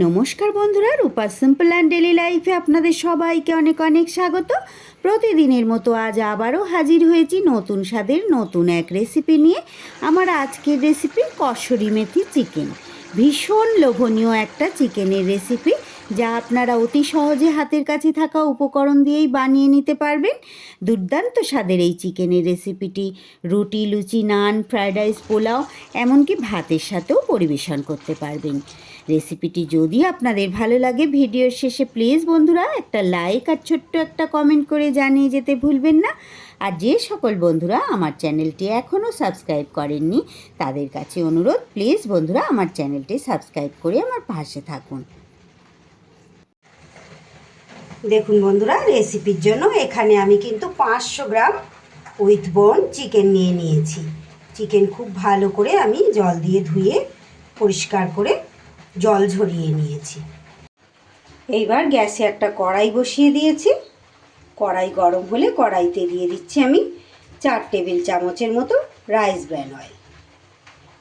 নমস্কার বন্ধুরা, রূপা simple and daily লাইফে আপনাদের সবাইকে অনেক অনেক স্বাগত। প্রতিদিনের মতো আজ আবারও হাজির হয়েছি নতুন স্বাদের নতুন এক রেসিপি নিয়ে। আমার আজকের রেসিপি কসুরি মেথি চিকেন। ভীষণ লোভনীয় একটা চিকেনের রেসিপি, যা আপনারা অতি সহজে হাতের কাছে থাকা উপকরণ দিয়েই বানিয়ে নিতে পারবেন। দুর্দান্ত স্বাদের এই চিকেনের রেসিপিটি রুটি, লুচি, নান, ফ্রায়েড রাইস, পোলাও, এমনকি ভাতের সাথেও পরিবেশন করতে পারবেন। রেসিপিটি যদি আপনাদের ভালো লাগে, ভিডিওর শেষে প্লিজ বন্ধুরা একটা লাইক আর ছোট্ট একটা কমেন্ট করে জানিয়ে যেতে ভুলবেন না। আর যে সকল বন্ধুরা আমার চ্যানেলটি এখনও সাবস্ক্রাইব করেননি, তাদের কাছে অনুরোধ, প্লিজ বন্ধুরা আমার চ্যানেলটি সাবস্ক্রাইব করে আমার পাশে থাকুন। দেখুন বন্ধুরা, রেসিপির জন্য এখানে আমি কিন্তু 500 গ্রাম উইথ বোন চিকেন নিয়ে নিয়েছি। চিকেন খুব ভালো করে আমি জল দিয়ে ধুয়ে পরিষ্কার করে জল ঝরিয়ে নিয়েছি। এইবার গ্যাসে একটা কড়াই বসিয়ে দিয়েছি। কড়াই গরম হলে কড়াইতে দিয়ে দিচ্ছি আমি 4 টেবিল চামচের মতো রাইস ব্র্যান অয়েল।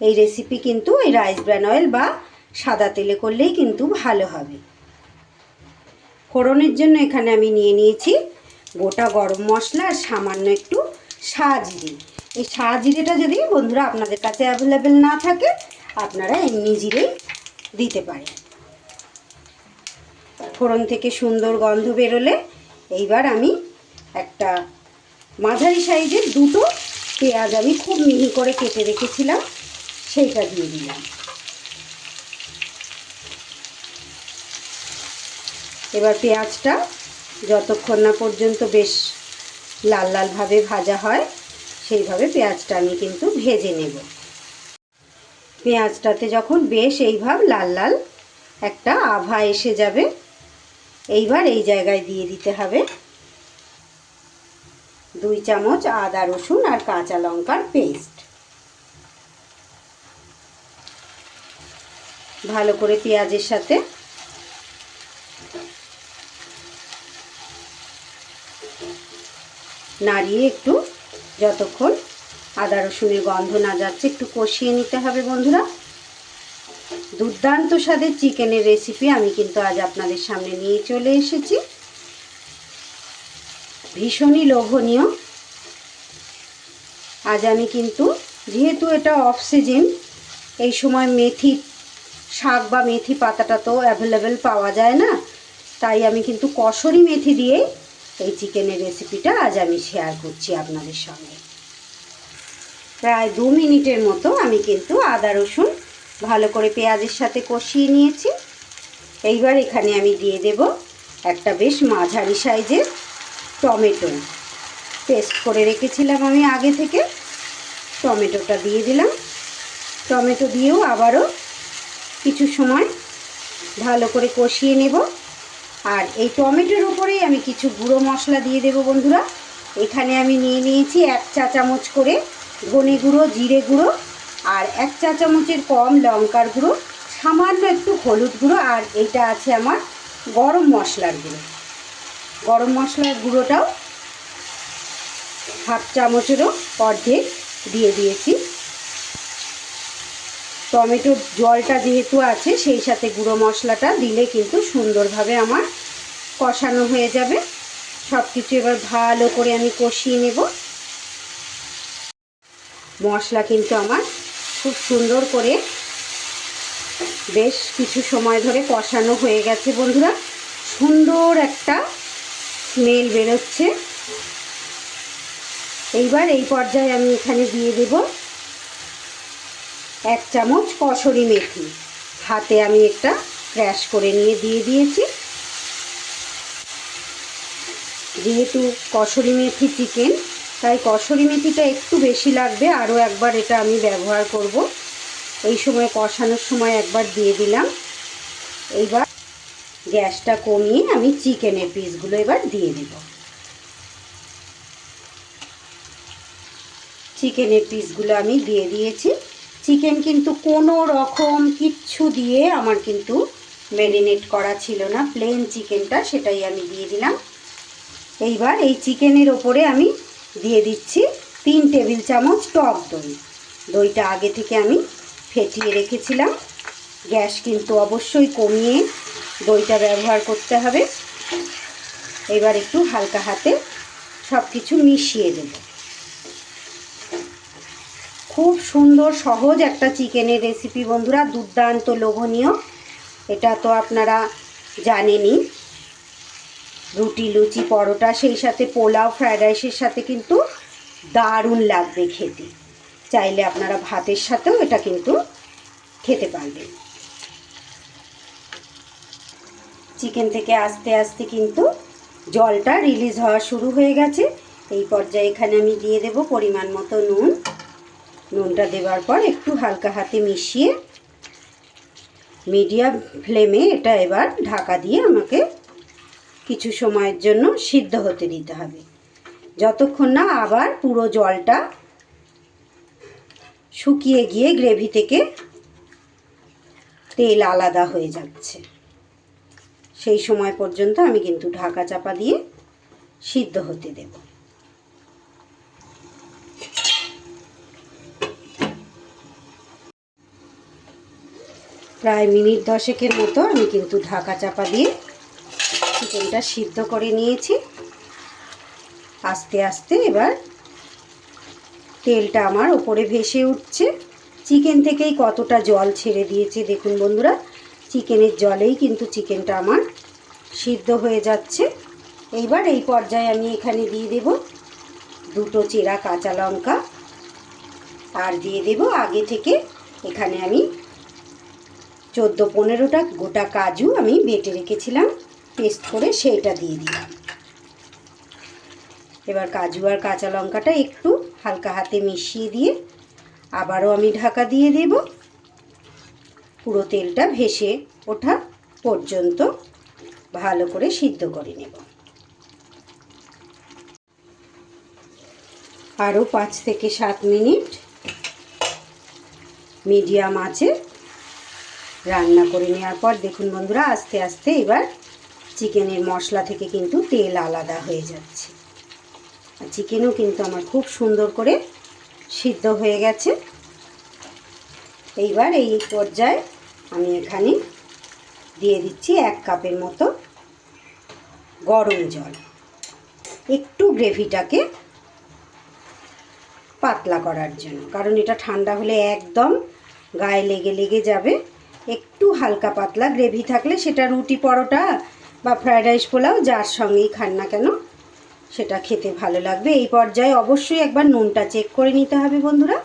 এই রেসিপি কিন্তু এই রাইস ব্র্যান অয়েল বা সাদা তেলে করলেই কিন্তু ভালো হবে। ফোড়নের জন্য এখানে আমি নিয়ে নিয়েছি গোটা গরম মশলা আর সামান্য একটু সাজিরে। এই সাজিরেটা যদি বন্ধুরা আপনাদের কাছে অ্যাভেলেবেল না থাকে, আপনারা এমনি জিরেই দিতে পারেন। ফোড়ন থেকে সুন্দর গন্ধ বেরোলে এইবার আমি একটা মাঝারি সাইজের 2টো পেঁয়াজ আমি খুব মিহি করে কেটে রেখেছিলাম, সেইটা দিয়ে দিলাম। এবার পেঁয়াজটা যতক্ষণ না পর্যন্ত বেশ লাল লালভাবে ভাজা হয়, সেইভাবে পেঁয়াজটা আমি কিন্তু ভেজে নেব। পেঁয়াজটাতে যখন বেশ এইভাবে লাল লাল একটা আভা এসে যাবে, এইবার এই জায়গায় দিয়ে দিতে হবে 2 চামচ আদা রসুন আর কাঁচা লঙ্কার পেস্ট। ভালো করে পেঁয়াজের সাথে নাড়িয়ে একটু যতক্ষণ আদা রসুনের গন্ধ না যাচ্ছে একটু কষিয়ে নিতে হবে বন্ধুরা। দুর্দান্ত স্বাদের চিকেনের রেসিপি আমি কিন্তু আজ আপনাদের সামনে নিয়ে চলে এসেছি। ভীষণই লোভনীয়। আজ আমি কিন্তু, যেহেতু এটা অফ সিজন, এই সময় মেথি শাক বা মেথি পাতাটা তো অ্যাভেলেবেল পাওয়া যায় না, তাই আমি কিন্তু কসুরি মেথি দিয়েই এই চিকেনের রেসিপিটা আজ আমি শেয়ার করছি আপনাদের সঙ্গে। প্রায় 2 মিনিটের মতো আমি কিন্তু আদা রসুন ভালো করে পেঁয়াজের সাথে কষিয়ে নিয়েছি। এইবার এখানে আমি দিয়ে দেব একটা বেশ মাঝারি সাইজের টমেটো, পেস্ট করে রেখেছিলাম আমি আগে থেকে। টমেটোটা দিয়ে দিলাম। টমেটো দিয়েও আবারও কিছু সময় ভালো করে কষিয়ে নেব। আর এই টমেটোর উপরেই আমি কিছু গুঁড়ো মশলা দিয়ে দেব বন্ধুরা। এখানে আমি নিয়ে নিয়েছি 1 চা চামচ করে ধনে গুঁড়ো, জিরে গুঁড়ো, আর 1 চা চামচের কম লঙ্কার গুঁড়ো, সামান্য একটু হলুদ গুঁড়ো, আর এইটা আছে আমার গরম মশলার গুঁড়ো। গরম মশলার গুঁড়োটাও 1/2 চামচেরও অর্ধেক দিয়ে দিয়েছি। টমেটোর জলটা যেহেতু আছে, সেই সাথে গুঁড়ো মশলাটা দিলে কিন্তু সুন্দরভাবে আমার কষানো হয়ে যাবে। সব কিছু এবার ভালো করে আমি কষিয়ে নেব। মশলা কিন্তু আমার খুব সুন্দর করে বেশ কিছু সময় ধরে কষানো হয়ে গেছে বন্ধুরা। সুন্দর একটা স্মেল বেরোচ্ছে। এইবার এই পর্যায়ে আমি এখানে দিয়ে দেব 1 চামচ কসুরি মেথি। হাতে আমি একটা ক্র্যাশ করে নিয়ে দিয়ে দিয়েছি। যেহেতু কসুরি মেথি চিকেন, তাই কসুরি মেথিটা একটু বেশি লাগবে। আরও একবার এটা আমি ব্যবহার করব। এই সময় কষানোর সময় একবার দিয়ে দিলাম। এইবার গ্যাসটা কমিয়ে আমি চিকেনের পিসগুলো এবার দিয়ে দেব। চিকেনের পিসগুলো আমি দিয়ে দিয়েছি। চিকেন কিন্তু কোনো রকম কিচ্ছু দিয়ে আমার কিন্তু ম্যারিনেট করা ছিল না, প্লেন চিকেনটা, সেটাই আমি দিয়ে দিলাম। এইবার এই চিকেনের ওপরে আমি দিয়ে দিচ্ছি 3 টেবিল চামচ টক দই। দইটা আগে থেকে আমি ফেটিয়ে রেখেছিলাম। গ্যাস কিন্তু অবশ্যই কমিয়ে দইটা ব্যবহার করতে হবে। এবার একটু হালকা হাতে সব কিছু মিশিয়ে দেব। খুব সুন্দর সহজ একটা চিকেনের রেসিপি বন্ধুরা, দুর্দান্ত লোভনীয়। এটা তো আপনারা জানেনই, রুটি, লুচি, পরোটা, সেই সাথে পোলাও, ফ্রায়েড রাইসের সাথে কিন্তু দারুণ লাগবে খেতে। চাইলে আপনারা ভাতের সাথেও এটা কিন্তু খেতে পারবেন। চিকেন থেকে আস্তে আস্তে কিন্তু জলটা রিলিজ হওয়া শুরু হয়ে গেছে। এই পর্যায়ে এখানে আমি দিয়ে দেব পরিমাণ মতো নুন। নুনটা দেওয়ার পর একটু হালকা হাতে মিশিয়ে মিডিয়াম ফ্লেমে এটা এবার ঢাকা দিয়ে আমাকে কিছু সময়ের জন্য সিদ্ধ হতে দিতে হবে, যতক্ষণ না আবার পুরো জলটা শুকিয়ে গিয়ে গ্রেভি থেকে তেল আলাদা হয়ে যাচ্ছে। সেই সময় পর্যন্ত আমি কিন্তু ঢাকা চাপা দিয়ে সিদ্ধ হতে দেব। প্রায় মিনিট 10 মতো আমি কিন্তু ঢাকা চাপা দিয়ে চিকেনটা সিদ্ধ করে নিয়েছি। আস্তে আস্তে এবার তেলটা আমার ওপরে ভেসে উঠছে। চিকেন থেকেই কতটা জল ছেড়ে দিয়েছে দেখুন বন্ধুরা। চিকেনের জলেই কিন্তু চিকেনটা আমার সিদ্ধ হয়ে যাচ্ছে। এইবার এই পর্যায়ে আমি এখানে দিয়ে দেব 2 চেরা কাঁচা লঙ্কা, আর দিয়ে দেব আগে থেকে এখানে আমি 14-15টা গোটা কাজু আমি বেটে রেখেছিলাম পেস্ট করে, সেইটা দিয়ে দিলাম। এবার কাজু আর কাঁচা লঙ্কাটা একটু হালকা হাতে মিশিয়ে দিয়ে আবারও আমি ঢাকা দিয়ে দেব। পুরো তেলটা ভেসে ওঠা পর্যন্ত ভালো করে সিদ্ধ করে নেব। আরও 5 থেকে 7 মিনিট মিডিয়াম আঁচে রান্না করে নেওয়ার পর দেখুন বন্ধুরা, আস্তে আস্তে এবার চিকেনের মশলা থেকে কিন্তু তেল আলাদা হয়ে যাচ্ছে। আর চিকেনও কিন্তু আমার খুব সুন্দর করে সিদ্ধ হয়ে গেছে। এইবার এই পর্যায়ে আমি এখানে দিয়ে দিচ্ছি 1 কাপের মতো গরম জল, একটু গ্রেভিটাকে পাতলা করার জন্য, কারণ এটা ঠান্ডা হলে একদম গায়ে লেগে লেগে যাবে। একটু হালকা পাতলা গ্রেভি থাকলে সেটা রুটি, পরোটা বা ফ্রায়েড রাইস, পোলাও যার সঙ্গেই খান না কেন সেটা খেতে ভালো লাগবে। এই পর্যায়ে অবশ্যই একবার নুনটা চেক করে নিতে হবে বন্ধুরা।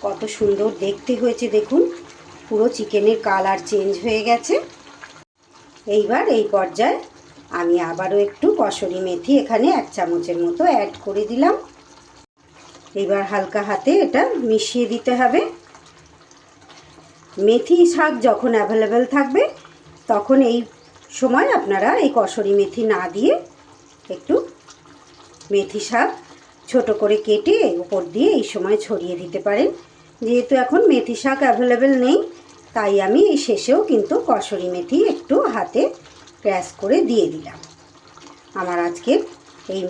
কত সুন্দর দেখতে হয়েছে দেখুন, পুরো চিকেনের কালার চেঞ্জ হয়ে গেছে। এইবার এই পর্যায়ে আমি আবারও একটু কসুরি মেথি এখানে 1 চামচের মতো অ্যাড করে দিলাম। এবার হালকা হাতে এটা মিশিয়ে দিতে হবে। মেথি শাক যখন অ্যাভেলেবেল থাকবে তখন এই সময় আপনারা এই কসুরি মেথি না দিয়ে একটু মেথি শাক ছোট করে কেটে উপর দিয়ে এই সময় ছড়িয়ে দিতে পারেন। যেহেতু এখন মেথি শাক অ্যাভেলেবেল নেই, তাই আমি এই শেষেও কিন্তু কসুরি মেথি একটু হাতে ক্র্যাশ করে দিয়ে দিলাম। আমার আজকের এই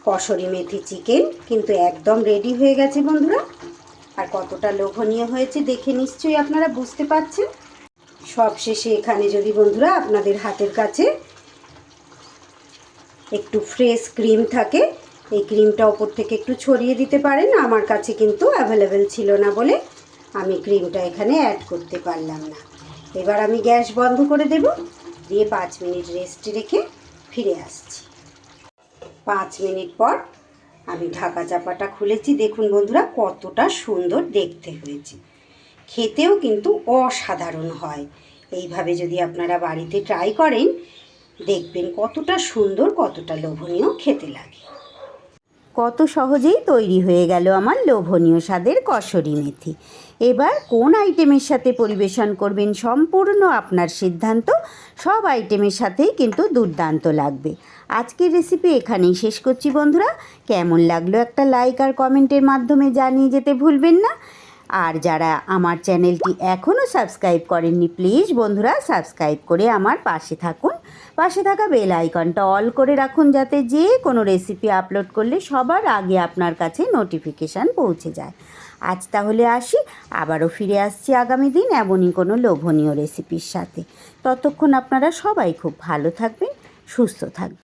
কসুরি মেথি চিকেন কিন্তু একদম রেডি হয়ে গেছে বন্ধুরা। আর কতটা লোভনীয় হয়েছে দেখে নিশ্চয়ই আপনারা বুঝতে পারছেন। সবশেষে এখানে যদি বন্ধুরা আপনাদের হাতের কাছে একটু ফ্রেশ ক্রিম থাকে, এই ক্রিমটা ওপর থেকে একটু ছড়িয়ে দিতে পারেন। আমার কাছে কিন্তু অ্যাভেলেবেল ছিল না বলে আমি ক্রিমটা এখানে অ্যাড করতে পারলাম না। এবার আমি গ্যাস বন্ধ করে দেব, দিয়ে 5 মিনিট রেস্টে রেখে ফিরে আসছি। 5 মিনিট পর আমি ঢাকা চাপাটা খুলেছি। দেখুন বন্ধুরা কতটা সুন্দর দেখতে হয়েছে, খেতেও কিন্তু অসাধারণ হয়। এইভাবে যদি আপনারা বাড়িতে ট্রাই করেন দেখবেন কতটা সুন্দর, কতটা লোভনীয় খেতে লাগে। কত সহজেই তৈরি হয়ে গেল আমার লোভনীয় স্বাদের কসুরি মেথি। এবার কোন আইটেমের সাথে পরিবেশন করবেন সম্পূর্ণ আপনার সিদ্ধান্ত। সব আইটেমের সাথেই কিন্তু দুর্দান্ত লাগবে। আজকের রেসিপি এখানেই শেষ করছি বন্ধুরা। কেমন লাগলো একটা লাইক আর কমেন্টের মাধ্যমে জানিয়ে যেতে ভুলবেন না। আর যারা আমার চ্যানেলটি এখনও সাবস্ক্রাইব করেননি, প্লিজ বন্ধুরা সাবস্ক্রাইব করে আমার পাশে থাকুন। পাশে থাকা বেল আইকনটা অল করে রাখুন, যাতে যে কোনো রেসিপি আপলোড করলে সবার আগে আপনার কাছে নোটিফিকেশান পৌঁছে যায়। আজ তাহলে আসি, আবারও ফিরে আসছি আগামী দিন এমনই কোনো লোভনীয় রেসিপির সাথে। ততক্ষণ আপনারা সবাই খুব ভালো থাকবেন, সুস্থ থাকবেন।